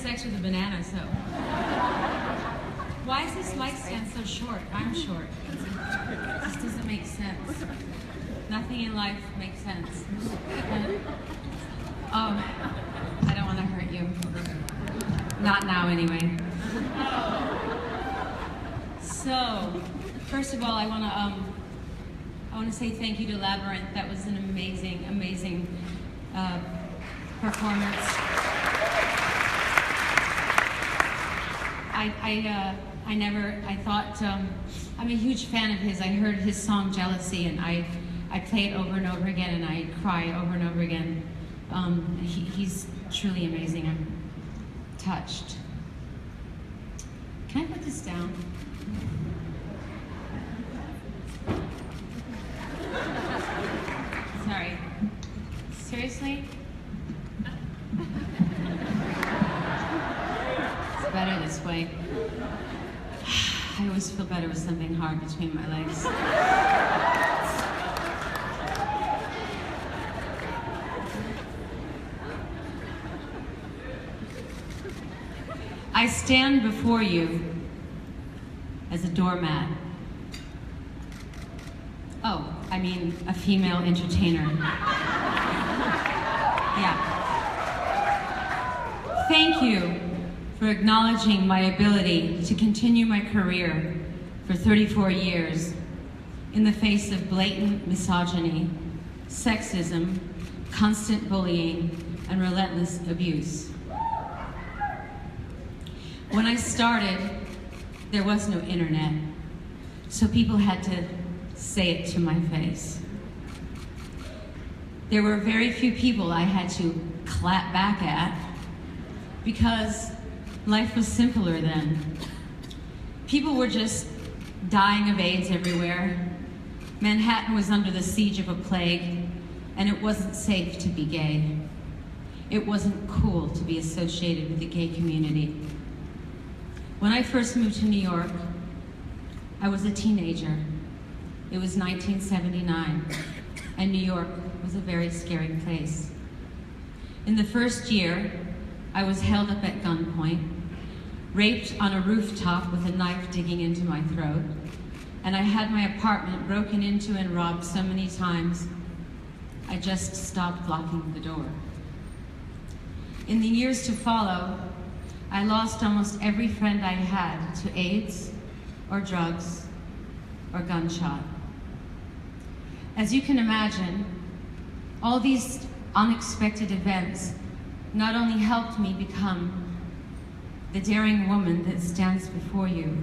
sex with a banana, so. Why is this light stand so short? I'm short. It just doesn't make sense. Nothing in life makes sense. Oh, I don't want to hurt you. Not now, anyway. So, first of all, I want to say thank you to Labyrinth. That was an amazing, amazing performance. I thought, I'm a huge fan of his. I heard his song Jealousy, and I play it over and over again, and I cry over and over again. He's truly amazing. I'm touched. Can I put this down? Sorry. Seriously? It's better this way. I always feel better with something hard between my legs. I stand before you as a doormat. Oh, I mean a female entertainer. Yeah. Thank you for acknowledging my ability to continue my career for 34 years in the face of blatant misogyny, sexism, constant bullying, and relentless abuse. When I started, there was no internet, so people had to say it to my face. There were very few people I had to clap back at because life was simpler then. People were just dying of AIDS everywhere. Manhattan was under the siege of a plague, and it wasn't safe to be gay. It wasn't cool to be associated with the gay community. When I first moved to New York, I was a teenager. It was 1979, and New York was a very scary place. In the first year, I was held up at gunpoint, raped on a rooftop with a knife digging into my throat, and I had my apartment broken into and robbed so many times, I just stopped locking the door. In the years to follow, I lost almost every friend I had to AIDS, or drugs, or gunshot. As you can imagine, all these unexpected events not only helped me become the daring woman that stands before you,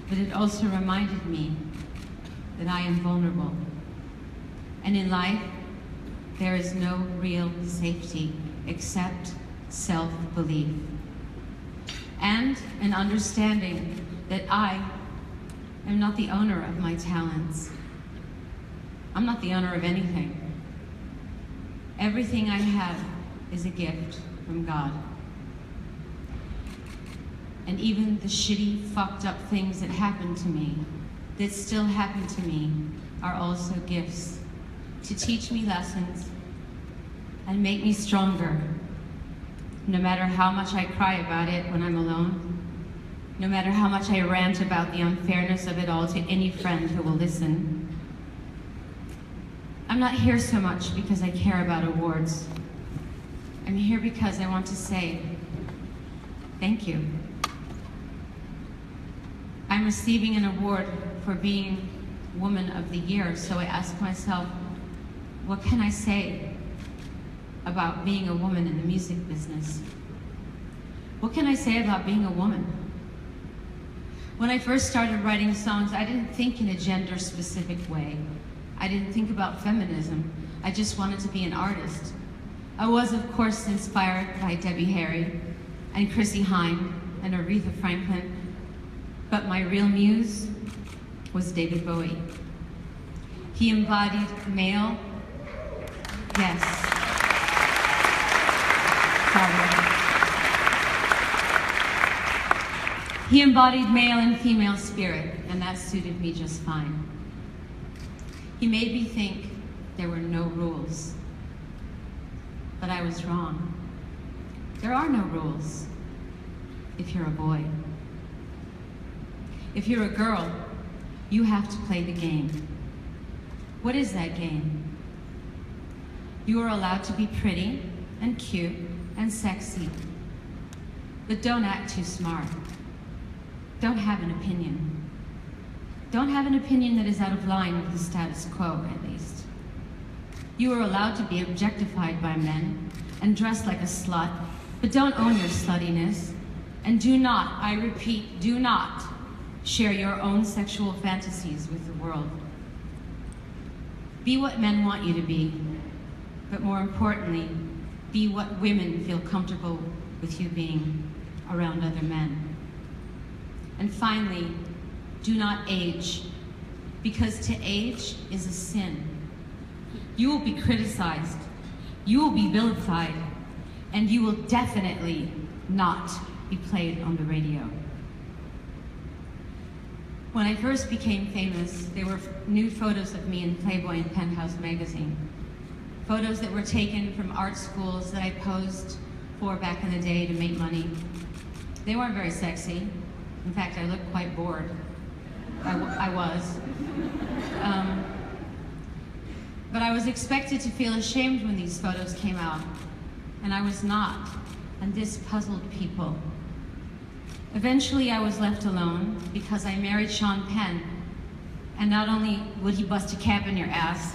but it also reminded me that I am vulnerable. And in life, there is no real safety except self-belief. And an understanding that I am not the owner of my talents. I'm not the owner of anything. Everything I have is a gift from God. And even the shitty, fucked up things that happened to me, that still happen to me, are also gifts to teach me lessons and make me stronger. No matter how much I cry about it when I'm alone, no matter how much I rant about the unfairness of it all to any friend who will listen. I'm not here so much because I care about awards. I'm here because I want to say thank you. I'm receiving an award for being Woman of the Year, so I ask myself, what can I say about being a woman in the music business? What can I say about being a woman? When I first started writing songs, I didn't think in a gender-specific way. I didn't think about feminism. I just wanted to be an artist. I was, of course, inspired by Debbie Harry and Chrissie Hynde and Aretha Franklin, but my real muse was David Bowie. He embodied male, yes, sorry. He embodied male and female spirit, and that suited me just fine. He made me think there were no rules, but I was wrong. There are no rules. if you're a boy. If you're a girl, you have to play the game. What is that game? You are allowed to be pretty and cute and sexy, but don't act too smart. Don't have an opinion. Don't have an opinion that is out of line with the status quo, at least. You are allowed to be objectified by men and dress like a slut, but don't own your sluttiness. And do not, I repeat, do not share your own sexual fantasies with the world. Be what men want you to be, but more importantly, be what women feel comfortable with you being around other men. And finally, do not age, because to age is a sin. You will be criticized, you will be vilified, and you will definitely not be played on the radio. When I first became famous, there were nude photos of me in Playboy and Penthouse magazine. Photos that were taken from art schools that I posed for back in the day to make money. They weren't very sexy. In fact, I looked quite bored. I was. But I was expected to feel ashamed when these photos came out, and I was not, and this puzzled people. Eventually, I was left alone because I married Sean Penn, and not only would he bust a cap in your ass,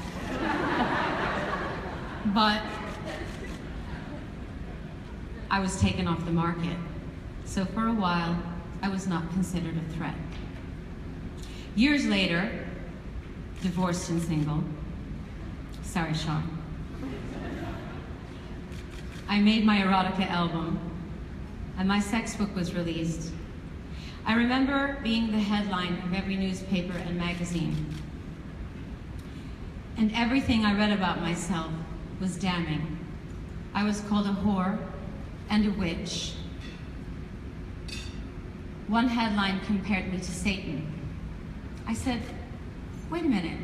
but I was taken off the market. So for a while, I was not considered a threat. Years later, divorced and single, sorry, Sean, I made my erotica album, and my sex book was released. I remember being the headline of every newspaper and magazine. And everything I read about myself was damning. I was called a whore and a witch. One headline compared me to Satan. I said, wait a minute,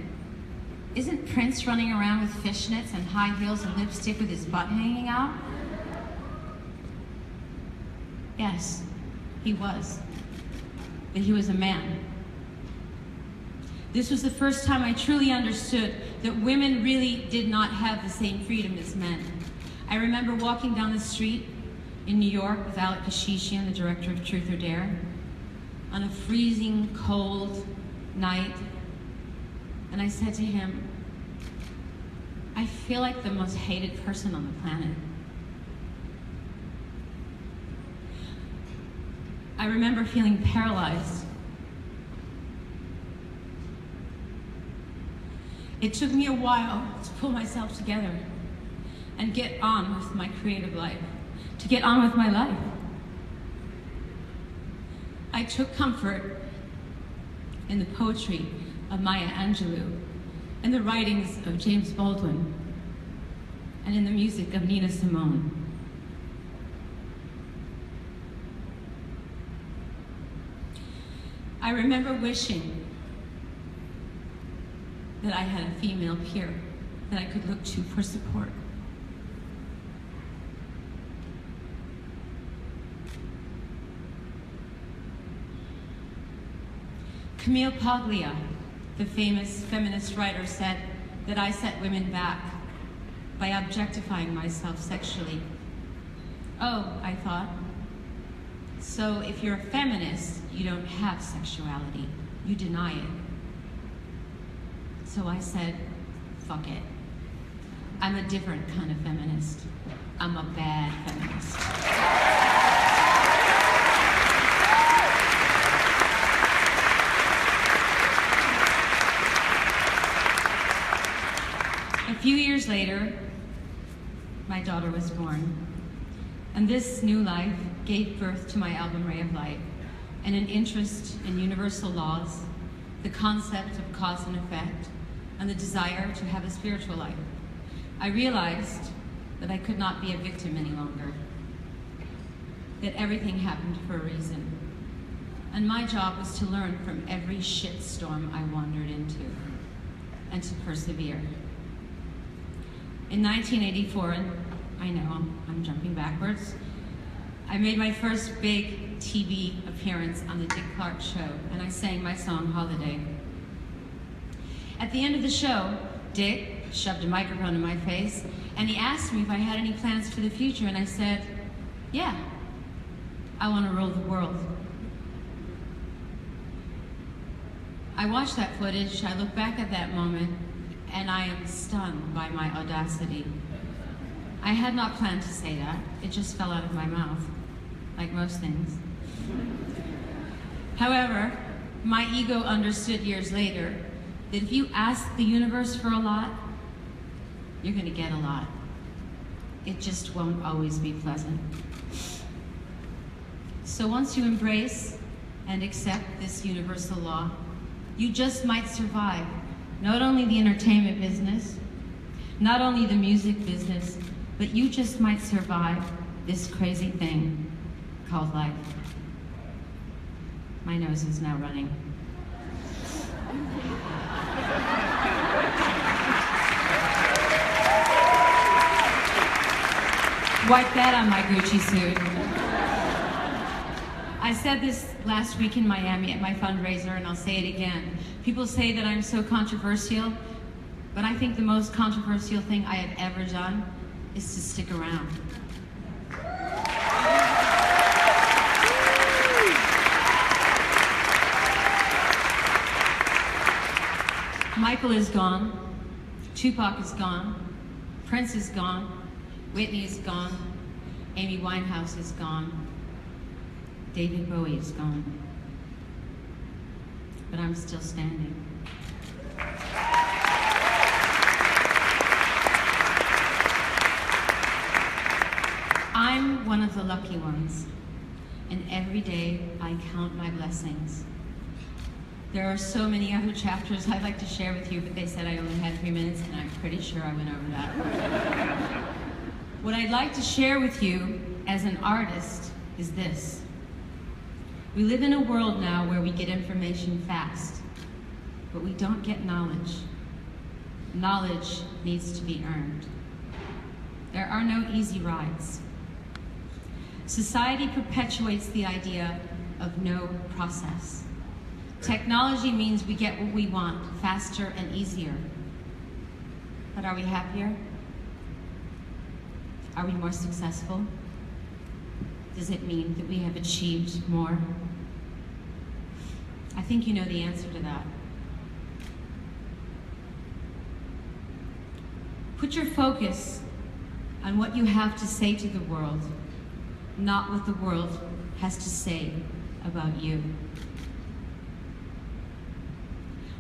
isn't Prince running around with fishnets and high heels and lipstick with his butt hanging out? Yes, he was, but he was a man. This was the first time I truly understood that women really did not have the same freedom as men. I remember walking down the street in New York with Alec Kashishian, the director of Truth or Dare, on a freezing cold night, and I said to him, I feel like the most hated person on the planet. I remember feeling paralyzed. It took me a while to pull myself together and get on with my creative life, to get on with my life. I took comfort in the poetry of Maya Angelou, in the writings of James Baldwin, and in the music of Nina Simone. I remember wishing that I had a female peer that I could look to for support. Camille Paglia, the famous feminist writer, said that I set women back by objectifying myself sexually. Oh, I thought, so if you're a feminist, you don't have sexuality, you deny it. So I said, fuck it. I'm a different kind of feminist. I'm a bad feminist. A few years later, my daughter was born, and this new life gave birth to my album Ray of Light, and an interest in universal laws, the concept of cause and effect, and the desire to have a spiritual life. I realized that I could not be a victim any longer, that everything happened for a reason, and my job was to learn from every shitstorm I wandered into, and to persevere. In 1984, and I know I'm jumping backwards, I made my first big TV appearance on the Dick Clark Show, and I sang my song, Holiday. At the end of the show, Dick shoved a microphone in my face, and he asked me if I had any plans for the future, and I said, yeah, I want to rule the world. I watched that footage, I look back at that moment, and I am stunned by my audacity. I had not planned to say that, it just fell out of my mouth, like most things. However, my ego understood years later that if you ask the universe for a lot, you're gonna get a lot. It just won't always be pleasant. So once you embrace and accept this universal law, you just might survive not only the entertainment business, not only the music business, but you just might survive this crazy thing called life. My nose is now running. Wipe that on my Gucci suit. I said this last week in Miami at my fundraiser, and I'll say it again. People say that I'm so controversial, but I think the most controversial thing I have ever done is to stick around. Michael is gone, Tupac is gone, Prince is gone, Whitney is gone, Amy Winehouse is gone, David Bowie is gone, but I'm still standing. I'm one of the lucky ones, and every day I count my blessings. There are so many other chapters I'd like to share with you, but they said I only had 3 minutes, and I'm pretty sure I went over that. What I'd like to share with you as an artist is this. We live in a world now where we get information fast, but we don't get knowledge. Knowledge needs to be earned. There are no easy rides. Society perpetuates the idea of no process. Technology means we get what we want faster and easier. But are we happier? Are we more successful? Does it mean that we have achieved more? I think you know the answer to that. Put your focus on what you have to say to the world, not what the world has to say about you.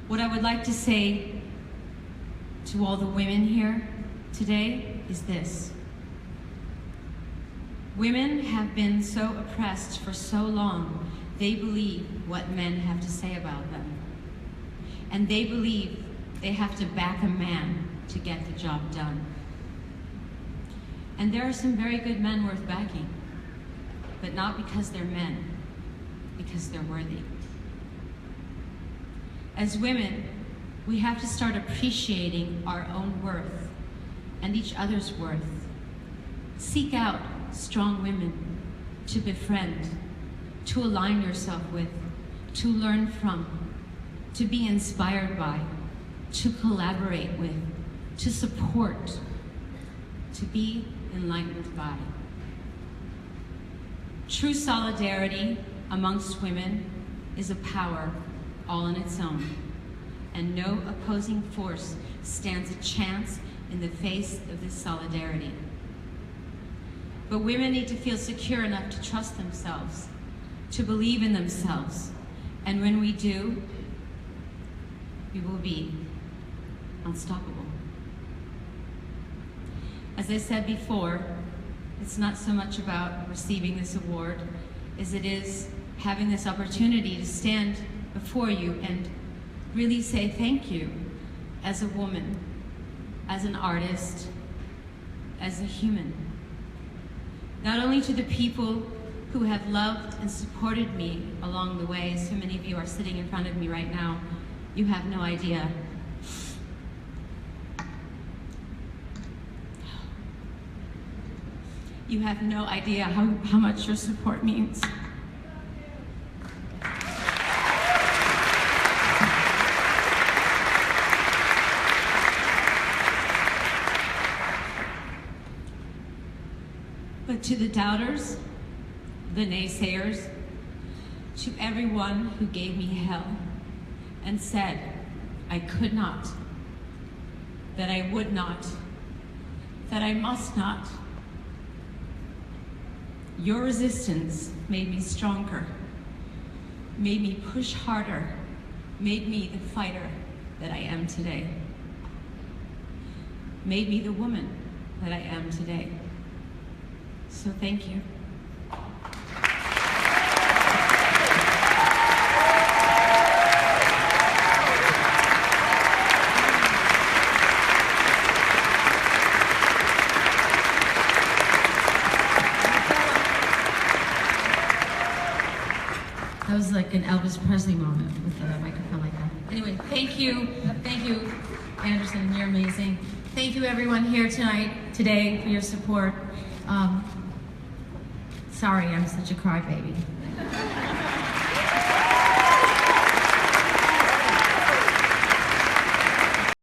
What I would like to say to all the women here today is this. Women have been so oppressed for so long, they believe what men have to say about them. And they believe they have to back a man to get the job done. And there are some very good men worth backing, but not because they're men, because they're worthy. As women, we have to start appreciating our own worth and each other's worth. Seek out strong women to befriend, to align yourself with, to learn from, to be inspired by, to collaborate with, to support, to be enlightened by. True solidarity amongst women is a power all on its own, and no opposing force stands a chance in the face of this solidarity. But women need to feel secure enough to trust themselves, to believe in themselves, and when we do, we will be unstoppable. As I said before, it's not so much about receiving this award as it is having this opportunity to stand before you and really say thank you as a woman, as an artist, as a human. Not only to the people who have loved and supported me along the way, so many of you are sitting in front of me right now, you have no idea. You have no idea how much your support means. But to the doubters, the naysayers, to everyone who gave me hell and said I could not, that I would not, that I must not, your resistance made me stronger, made me push harder, made me the fighter that I am today, made me the woman that I am today. So thank you. That was like an Elvis Presley moment with a microphone like that. Anyway, thank you, Anderson, you're amazing. Thank you everyone here today for your support. Sorry, I'm such a crybaby.